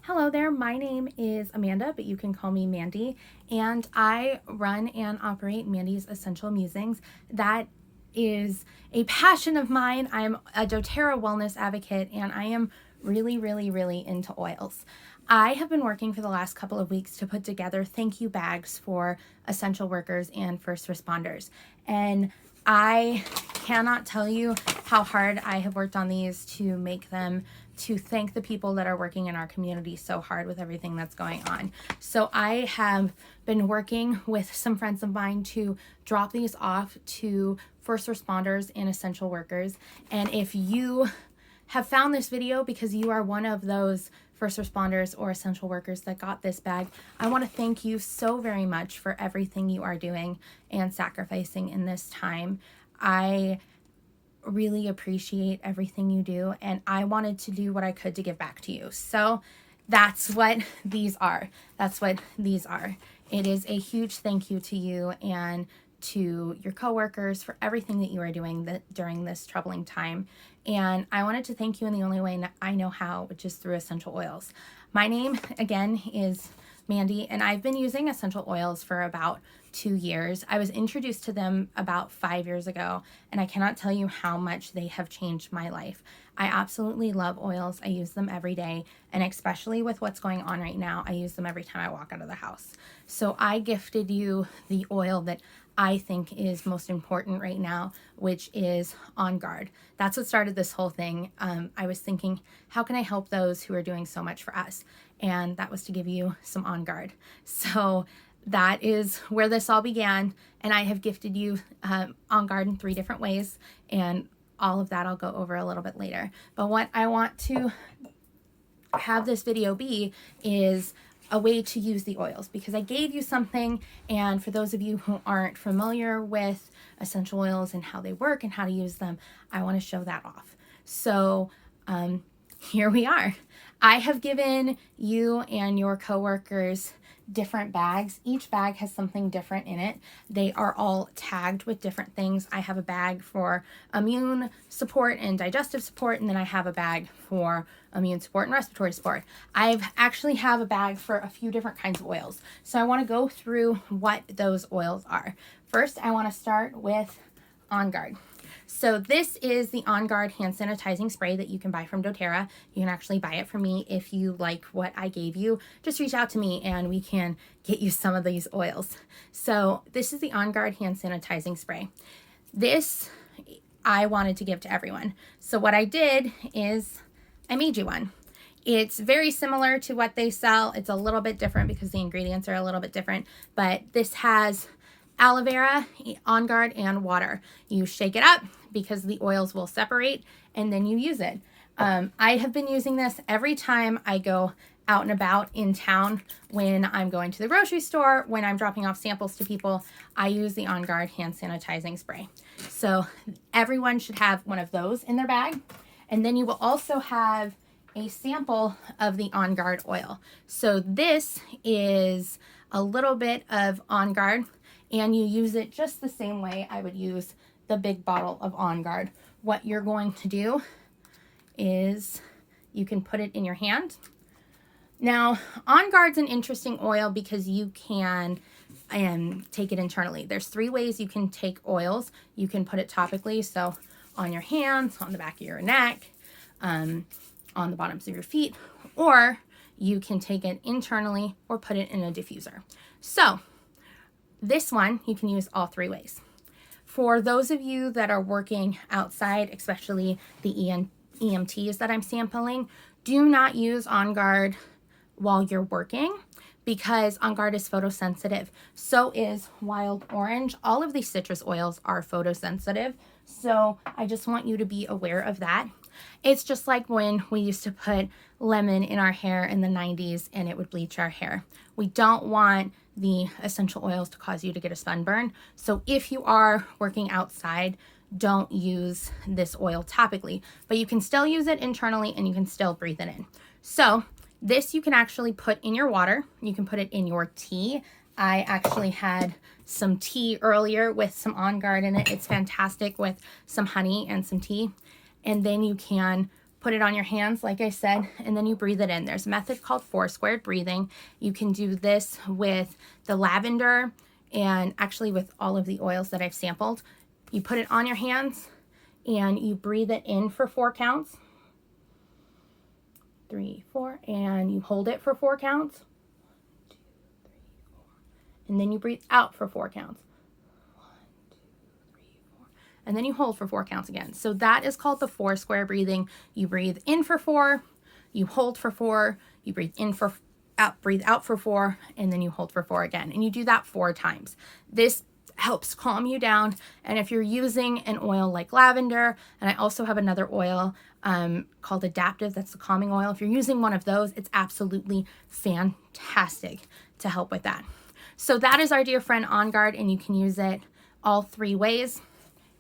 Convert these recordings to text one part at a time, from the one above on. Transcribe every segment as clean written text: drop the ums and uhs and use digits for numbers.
Hello there, my name is Amanda, but you can call me Mandy, and I run and operate Mandy's Essential Musings. That is a passion of mine. I'm a doTERRA wellness advocate, and I am really into oils. I have been working for the last couple of weeks to put together thank you bags for essential workers and first responders. And I cannot tell you how hard I have worked on these to make them, to thank the people that are working in our community so hard with everything that's going on. So I have been working with some friends of mine to drop these off to first responders and essential workers. And if you have found this video because you are one of those first responders or essential workers that got this bag, I want to thank you so very much for everything you are doing and sacrificing in this time. I really appreciate everything you do, and I wanted to do what I could to give back to you. So that's what these are. That's what these are. It is a huge thank you to you and to your coworkers for everything that you are doing during this troubling time. And I wanted to thank you in the only way I know how, which is through essential oils. My name, again, is Mandy, and I've been using essential oils for about 2 years. I was introduced to them about 5 years ago, and I cannot tell you how much they have changed my life. I absolutely love oils. I use them every day, and especially with what's going on right now, I use them every time I walk out of the house. So I gifted you the oil that I think is most important right now, which is On Guard. That's what started this whole thing. I was thinking, how can I help those who are doing so much for us? And that was to give you some On Guard. So that is where this all began. And I have gifted you On Guard in 3 different ways. And all of that I'll go over a little bit later. But what I want to have this video be is a way to use the oils, because I gave you something, and for those of you who aren't familiar with essential oils and how they work and how to use them, I want to show that off. So here we are. I have given you and your coworkers different bags. Each bag has something different in it. They are all tagged with different things. I have a bag for immune support and digestive support, and then I have a bag for immune support and respiratory support. I actually have a bag for a few different kinds of oils. So I want to go through what those oils are. First, I want to start with On Guard. So this is the On Guard hand sanitizing spray that you can buy from doTERRA. You can actually buy it from me if you like what I gave you. Just reach out to me and we can get you some of these oils. So this is the On Guard hand sanitizing spray. This I wanted to give to everyone. So what I did is I made you one. It's very similar to what they sell. It's a little bit different because the ingredients are a little bit different, but this has aloe vera, On Guard, and water. You shake it up because the oils will separate, and then you use it. I have been using this every time I go out and about in town. When I'm going to the grocery store, when I'm dropping off samples to people, I use the On Guard hand sanitizing spray. So everyone should have one of those in their bag. And then you will also have a sample of the On Guard oil. So this is a little bit of On Guard, and you use it just the same way I would use the big bottle of On Guard. What you're going to do is you can put it in your hand. Now, On Guard's an interesting oil because you can take it internally. There's 3 ways you can take oils. You can put it topically, so on your hands, on the back of your neck, on the bottoms of your feet, or you can take it internally or put it in a diffuser. So this one, you can use all 3 ways. For those of you that are working outside, especially the EMTs that I'm sampling, do not use On Guard while you're working because On Guard is photosensitive. So is wild orange. All of these citrus oils are photosensitive. So I just want you to be aware of that. It's just like when we used to put lemon in our hair in the 90s and it would bleach our hair. We don't want the essential oils to cause you to get a sunburn. So if you are working outside, don't use this oil topically, but you can still use it internally and you can still breathe it in. So this you can actually put in your water. You can put it in your tea. I actually had some tea earlier with some On Guard in it. It's fantastic with some honey and some tea. And then you can put put it on your hands, like I said, and then you breathe it in. There's a method called 4-squared breathing. You can do this with the lavender and actually with all of the oils that I've sampled. You put it on your hands and you breathe it in for 4 counts. 3, 4, and you hold it for 4 counts. 1, 2, 3, 4. And then you breathe out for 4 counts. 1, 2, 3, 4. And then you hold for 4 counts again. So that is called the 4-square breathing. You breathe in for 4, you hold for 4, you breathe in for out, breathe out for 4, and then you hold for 4 again. And you do that 4 times. This helps calm you down. And if you're using an oil like lavender, and I also have another oil called Adaptive, that's the calming oil. If you're using one of those, it's absolutely fantastic to help with that. So that is our dear friend On Guard, and you can use it all 3 ways.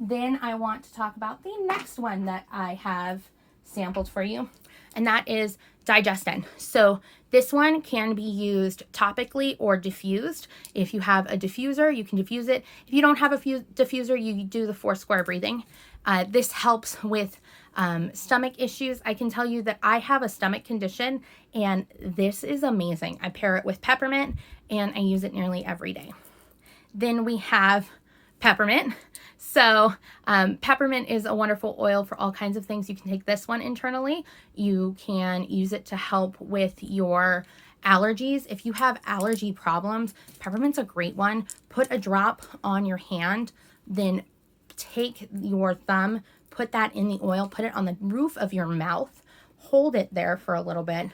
Then I want to talk about the next one that I have sampled for you, and that is Digestin. So this one can be used topically or diffused. If you have a diffuser, you can diffuse it. If you don't have a diffuser, you do the 4-square breathing. This helps with stomach issues. I can tell you that I have a stomach condition, and this is amazing. I pair it with peppermint, and I use it nearly every day. Then we have peppermint. So peppermint is a wonderful oil for all kinds of things. You can take this one internally. You can use it to help with your allergies. If you have allergy problems, peppermint's a great one. Put a drop on your hand, then take your thumb, put that in the oil, put it on the roof of your mouth, hold it there for a little bit,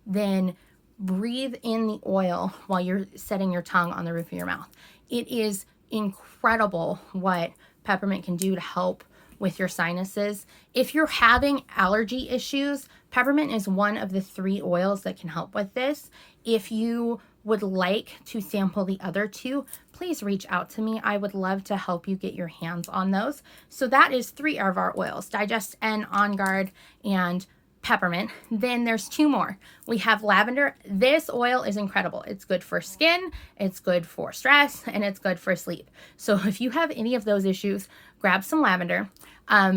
then breathe in the oil while you're setting your tongue on the roof of your mouth. It is incredible what peppermint can do to help with your sinuses. If you're having allergy issues, peppermint is one of the 3 oils that can help with this. If you would like to sample the other 2, please reach out to me. I would love to help you get your hands on those. So that is 3 of our oils: Digestin, On Guard, and peppermint. Then there's 2 more. We have lavender. This oil is incredible. It's good for skin, it's good for stress, and it's good for sleep. So if you have any of those issues, grab some lavender.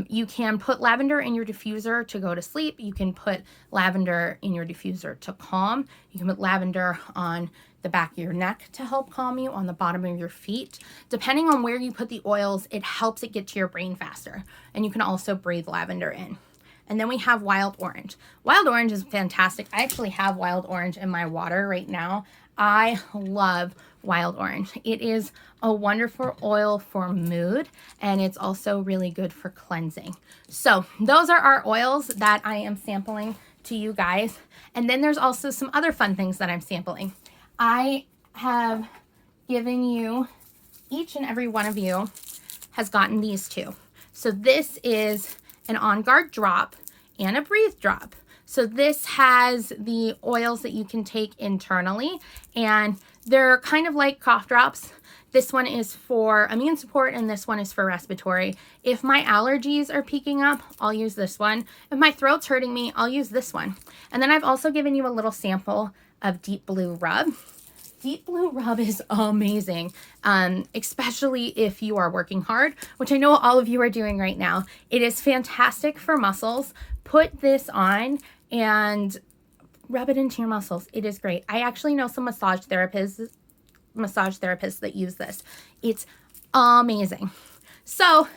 You can put lavender in your diffuser to go to sleep. You can put lavender in your diffuser to calm. You can put lavender on the back of your neck to help calm you, on the bottom of your feet. Depending on where you put the oils, it helps it get to your brain faster. And you can also breathe lavender in. And then we have wild orange. Wild orange is fantastic. I actually have wild orange in my water right now. I love wild orange. It is a wonderful oil for mood, and it's also really good for cleansing. So those are our oils that I am sampling to you guys. And then there's also some other fun things that I'm sampling. I have given you, each and every one of you has gotten these 2. So this is an On Guard drop and a breathe drop. So this has the oils that you can take internally, and they're kind of like cough drops. This one is for immune support, and this one is for respiratory. If my allergies are peaking up, I'll use this one. If my throat's hurting me, I'll use this one. And then I've also given you a little sample of Deep Blue Rub. Deep Blue Rub is amazing, especially if you are working hard, which I know all of you are doing right now. It is fantastic for muscles. Put this on and rub it into your muscles. It is great. I actually know some massage therapists that use this. It's amazing. So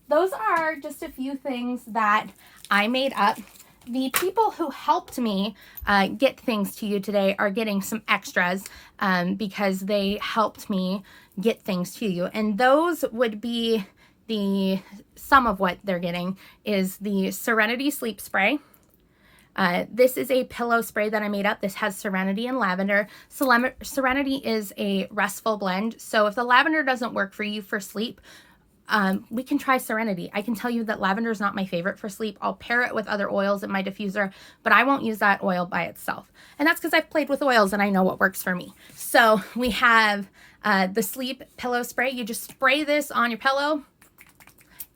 those are just a few things that I made up. The people who helped me get things to you today are getting some extras because they helped me get things to you. And those would be some of what they're getting is the Serenity Sleep Spray. This is a pillow spray that I made up. This has Serenity and lavender. Serenity is a restful blend. So if the lavender doesn't work for you for sleep, we can try Serenity. I can tell you that lavender is not my favorite for sleep. I'll pair it with other oils in my diffuser, but I won't use that oil by itself. And that's because I've played with oils and I know what works for me. So we have the sleep pillow spray. You just spray this on your pillow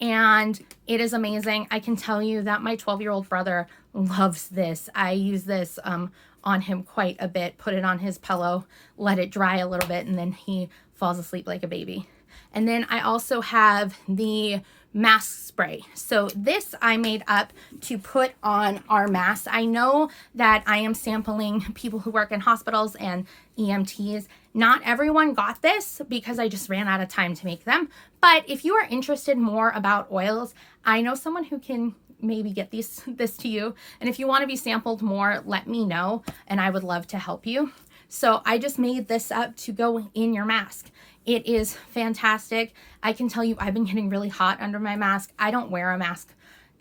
and it is amazing. I can tell you that my 12-year-old brother loves this. I use this on him quite a bit, put it on his pillow, let it dry a little bit, and then he falls asleep like a baby. And then I also have the mask spray. So this I made up to put on our masks. I know that I am sampling people who work in hospitals and EMTs. Not everyone got this because I just ran out of time to make them. But if you are interested more about oils, I know someone who can maybe get this to you. And if you want to be sampled more, let me know and I would love to help you. So I just made this up to go in your mask. It is fantastic. I can tell you I've been getting really hot under my mask. I don't wear a mask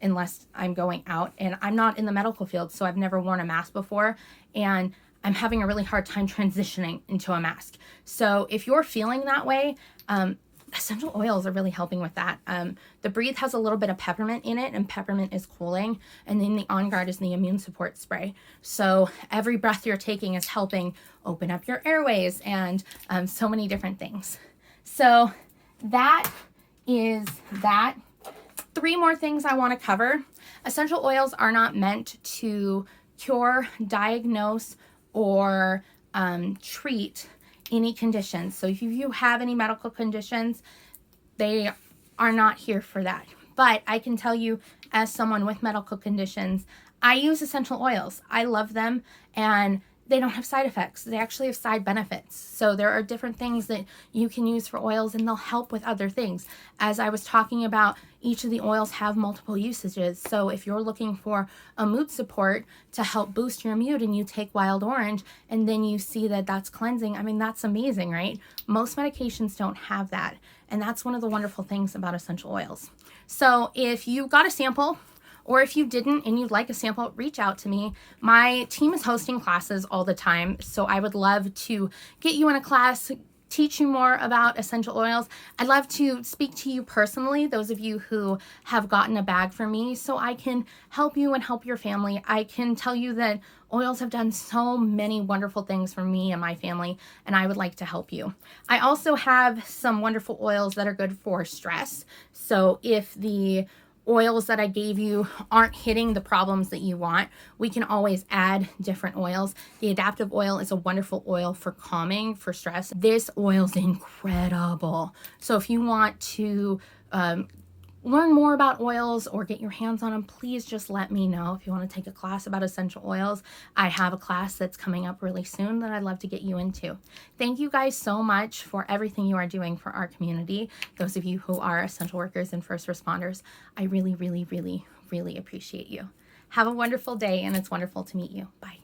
unless I'm going out, and I'm not in the medical field, so I've never worn a mask before, and I'm having a really hard time transitioning into a mask. So if you're feeling that way, essential oils are really helping with that. The Breathe has a little bit of peppermint in it, and peppermint is cooling. And then the On Guard is the immune support spray. So every breath you're taking is helping open up your airways and so many different things. So that is that. 3 more things I want to cover. Essential oils are not meant to cure, diagnose, or treat any conditions. So if you have any medical conditions, they are not here for that. But I can tell you, as someone with medical conditions, I use essential oils. I love them, and they don't have side effects. They actually have side benefits. So there are different things that you can use for oils, and they'll help with other things. As I was talking about, each of the oils have multiple usages. So if you're looking for a mood support to help boost your mood and you take wild orange and then you see that that's cleansing, I mean, that's amazing, right? Most medications don't have that. And that's one of the wonderful things about essential oils. So if you got a sample, or if you didn't and you'd like a sample, reach out to me. My team is hosting classes all the time, so I would love to get you in a class, teach you more about essential oils. I'd love to speak to you personally, those of you who have gotten a bag from me, so I can help you and help your family. I can tell you that oils have done so many wonderful things for me and my family, and I would like to help you. I also have some wonderful oils that are good for stress. So if the oils that I gave you aren't hitting the problems that you want, we can always add different oils. The adaptive oil is a wonderful oil for calming, for stress. This oil is incredible. So if you want to learn more about oils or get your hands on them, please just let me know. If you want to take a class about essential oils, I have a class that's coming up really soon that I'd love to get you into. Thank you guys so much for everything you are doing for our community. Those of you who are essential workers and first responders, I really, really, really, really appreciate you. Have a wonderful day, and it's wonderful to meet you. Bye.